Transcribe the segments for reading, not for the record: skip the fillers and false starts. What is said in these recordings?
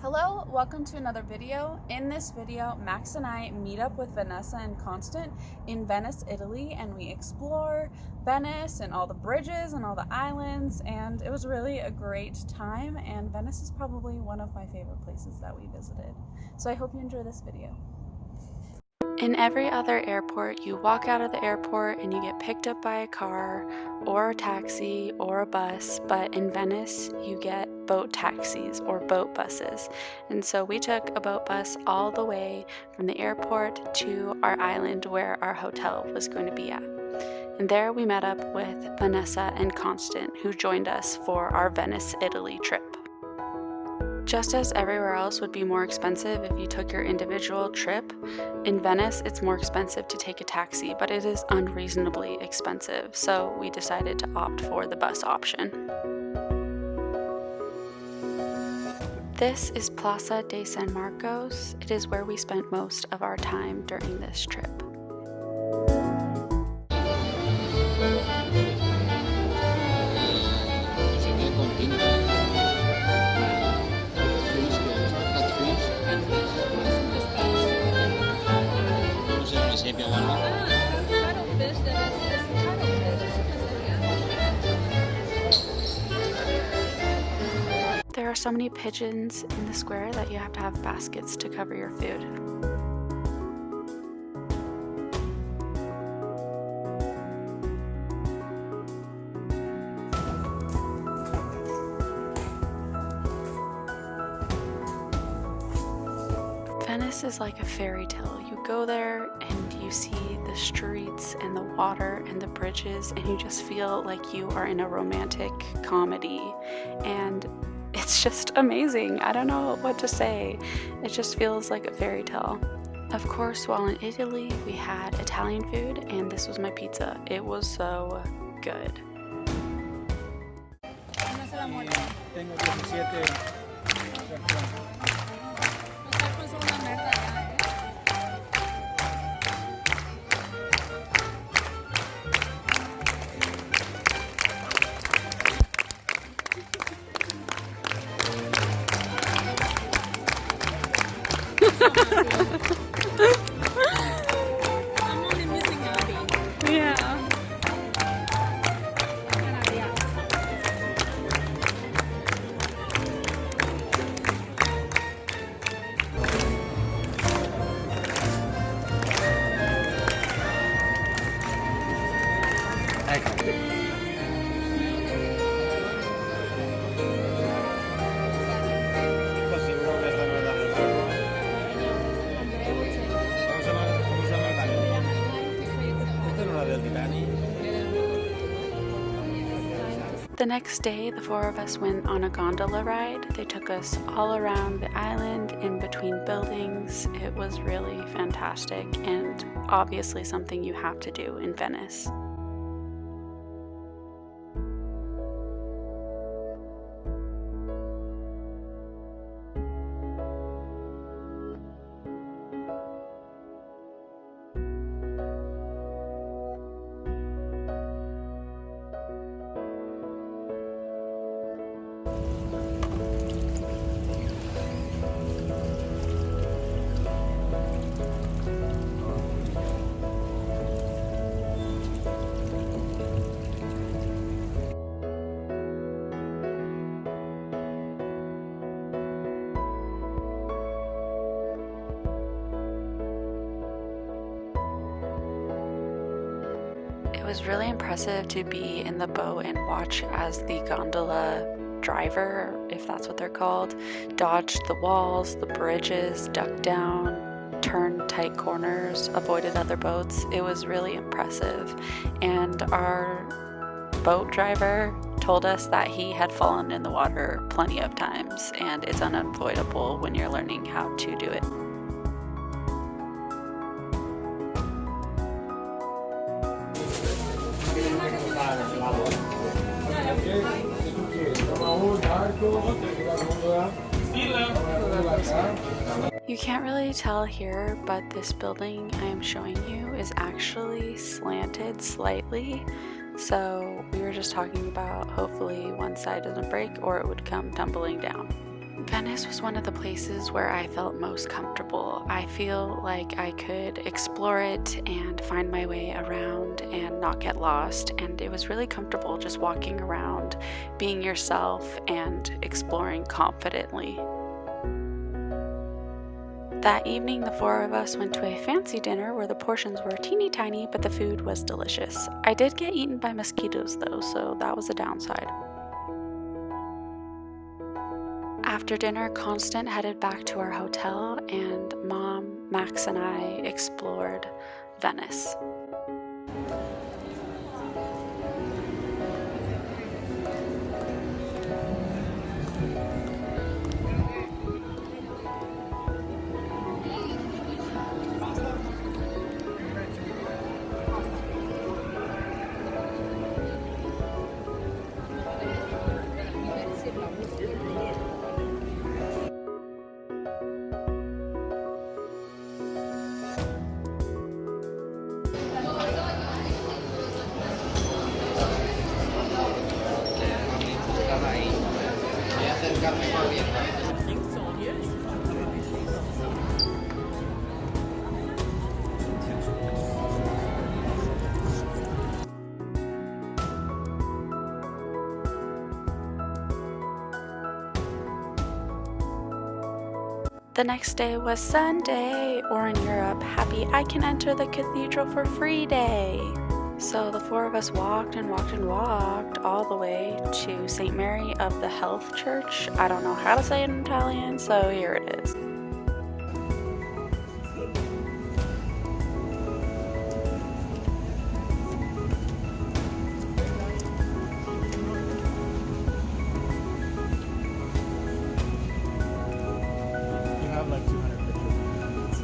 Hello, welcome to another video. In this video, Max and I meet up with Vanessa and Constant in Venice, Italy, and we explore Venice and all the bridges and all the islands, and it was really a great time, and Venice is probably one of my favorite places that we visited. So I hope you enjoy this video. In every other airport, you walk out of the airport and you get picked up by a car or a taxi or a bus, but in Venice, you get boat taxis or boat buses. And so we took a boat bus all the way from the airport to our island where our hotel was going to be at. And there we met up with Vanessa and Constant, who joined us for our Venice, Italy trip. Just as everywhere else would be more expensive if you took your individual trip, in Venice it's more expensive to take a taxi, but it is unreasonably expensive, so we decided to opt for the bus option. This is Plaza de San Marcos. It is where we spent most of our time during this trip. There are so many pigeons in the square that you have to have baskets to cover your food. Venice is like a fairy tale. You go there and you see the streets and the water and the bridges, and you just feel like you are in a romantic comedy, and it's just amazing. I don't know what to say. It just feels like a fairy tale. Of course, while in Italy, we had Italian food, and this was my pizza. It was so good. I'm only missing Abby. Yeah. The next day, the four of us went on a gondola ride. They took us all around the island, in between buildings. It was really fantastic and obviously something you have to do in Venice. It was really impressive to be in the boat and watch as the gondola driver, if that's what they're called, dodged the walls, the bridges, ducked down, turned tight corners, avoided other boats. It was really impressive. And our boat driver told us that he had fallen in the water plenty of times, and it's unavoidable when you're learning how to do it. You can't really tell here, but this building I am showing you is actually slanted slightly, so we were just talking about hopefully one side doesn't break or it would come tumbling down. Venice was one of the places where I felt most comfortable. I feel like I could explore it and find my way around and not get lost, and it was really comfortable just walking around, being yourself, and exploring confidently. That evening, the four of us went to a fancy dinner where the portions were teeny tiny, but the food was delicious. I did get eaten by mosquitoes though, so that was a downside. After dinner, Constant headed back to our hotel, and Mom, Max, and I explored Venice. The next day was Sunday, or in Europe, happy I can enter the cathedral for free day. So the four of us walked and walked and walked all the way to St. Mary of the Health Church. I don't know how to say it in Italian, so here it is. Like 200 pictures.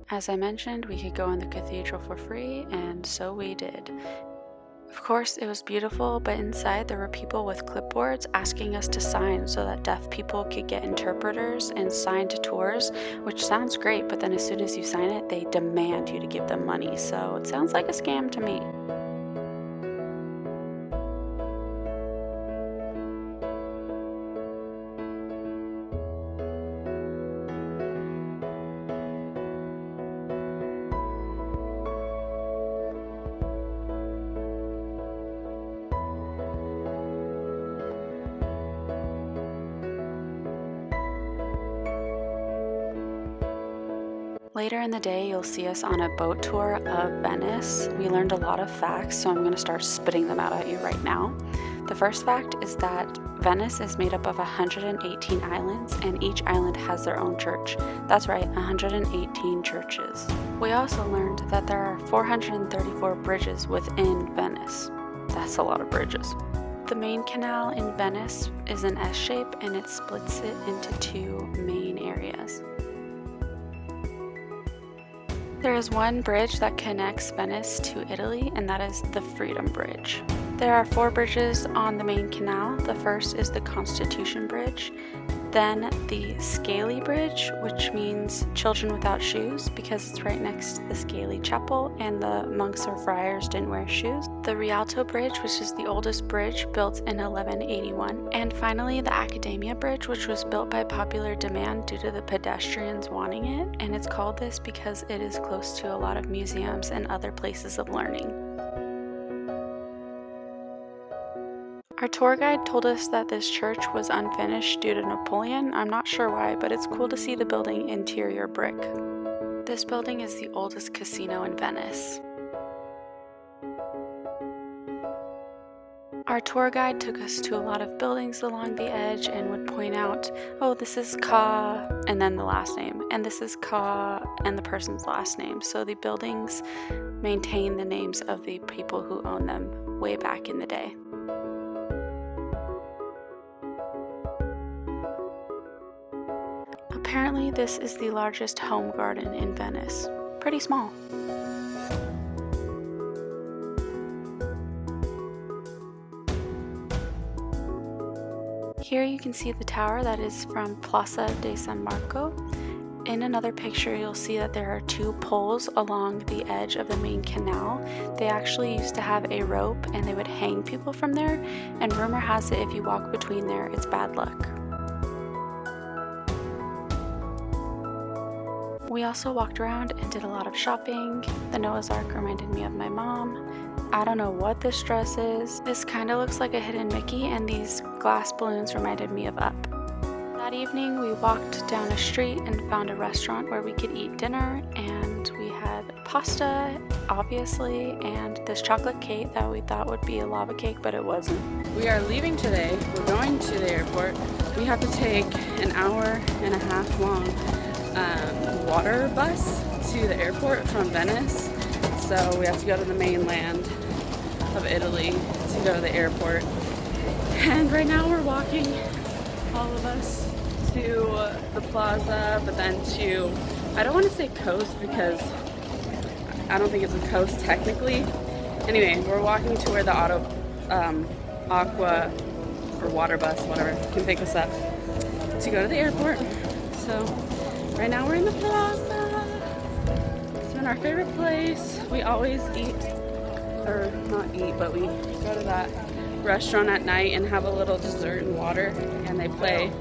As I mentioned, we could go in the cathedral for free, and so we did. Of course, it was beautiful, but inside there were people with clipboards asking us to sign so that deaf people could get interpreters and sign to tours, which sounds great, but then as soon as you sign it, they demand you to give them money, so it sounds like a scam to me. Later in the day, you'll see us on a boat tour of Venice. We learned a lot of facts, so I'm going to start spitting them out at you right now. The first fact is that Venice is made up of 118 islands, and each island has their own church. That's right, 118 churches. We also learned that there are 434 bridges within Venice. That's a lot of bridges. The main canal in Venice is an S shape, and it splits it into two main areas. There is one bridge that connects Venice to Italy, and that is the Freedom Bridge. There are 4 bridges on the main canal. The first is the Constitution Bridge, then the Scaly Bridge, which means children without shoes because it's right next to the Scaly Chapel and the monks or friars didn't wear shoes. The Rialto Bridge, which is the oldest bridge, built in 1181. And finally, the Academia Bridge, which was built by popular demand due to the pedestrians wanting it. And it's called this because it is close to a lot of museums and other places of learning. Our tour guide told us that this church was unfinished due to Napoleon. I'm not sure why, but it's cool to see the building interior brick. This building is the oldest casino in Venice. Our tour guide took us to a lot of buildings along the edge and would point out, oh, this is Ka, and then the last name, and this is Ka, and the person's last name. So the buildings maintain the names of the people who own them way back in the day. Apparently, this is the largest home garden in Venice. Pretty small. Here you can see the tower that is from Plaza de San Marco. In another picture, you'll see that there are two poles along the edge of the main canal. They actually used to have a rope and they would hang people from there, and rumor has it if you walk between there, it's bad luck. We also walked around and did a lot of shopping. The Noah's Ark reminded me of my mom. I don't know what this dress is. This kind of looks like a hidden Mickey, and these glass balloons reminded me of Up. That evening we walked down a street and found a restaurant where we could eat dinner, and we had pasta, obviously, and this chocolate cake that we thought would be a lava cake, but it wasn't. We are leaving today. We're going to the airport. We have to take an hour and a half long water bus to the airport from Venice. So we have to go to the mainland of Italy to go to the airport. And right now we're walking, all of us, to the plaza, but then to, I don't want to say coast because I don't think it's a coast technically. Anyway, we're walking to where the aqua or water bus, whatever, can pick us up to go to the airport. So right now we're in the plaza. It's been our favorite place. We always eat, or not eat, but we go to that restaurant at night and have a little dessert and water, and they play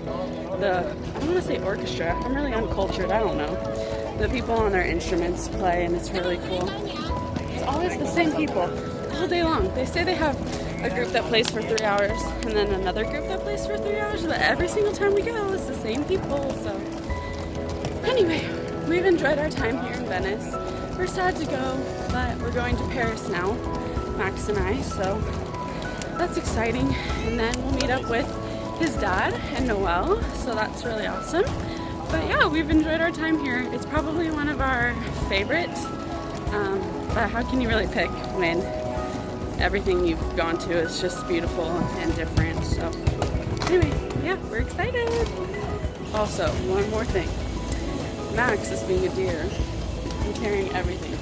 the, I don't want to say orchestra, I'm really uncultured, I don't know. The people on their instruments play, and it's really cool. It's always the same people all day long. They say they have a group that plays for 3 hours and then another group that plays for 3 hours, but every single time we go it's the same people. So anyway, we've enjoyed our time here in Venice. We're sad to go, but we're going to Paris now, Max and I, so that's exciting. And then we'll meet up with his dad and Noelle, so that's really awesome. But yeah, we've enjoyed our time here. It's probably one of our favorites, but how can you really pick when everything you've gone to is just beautiful and different? So anyway, yeah, we're excited. Also, one more thing. Max is being a dear and carrying everything.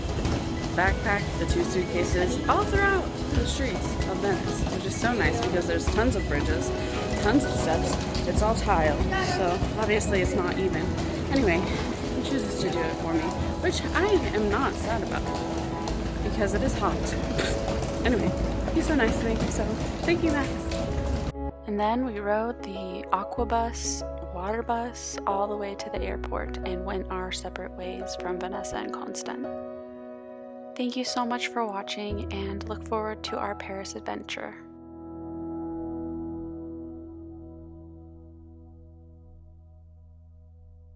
Backpack, the 2 suitcases, all throughout the streets of Venice, which is so nice because there's tons of bridges, tons of steps. It's all tile, so obviously it's not even. Anyway, he chooses to do it for me, which I am not sad about because it is hot. Anyway, he's so nice to me, so thank you, Max. And then we rode the aqua bus, water bus, all the way to the airport and went our separate ways from Vanessa and Constant. Thank you so much for watching, and look forward to our Paris adventure.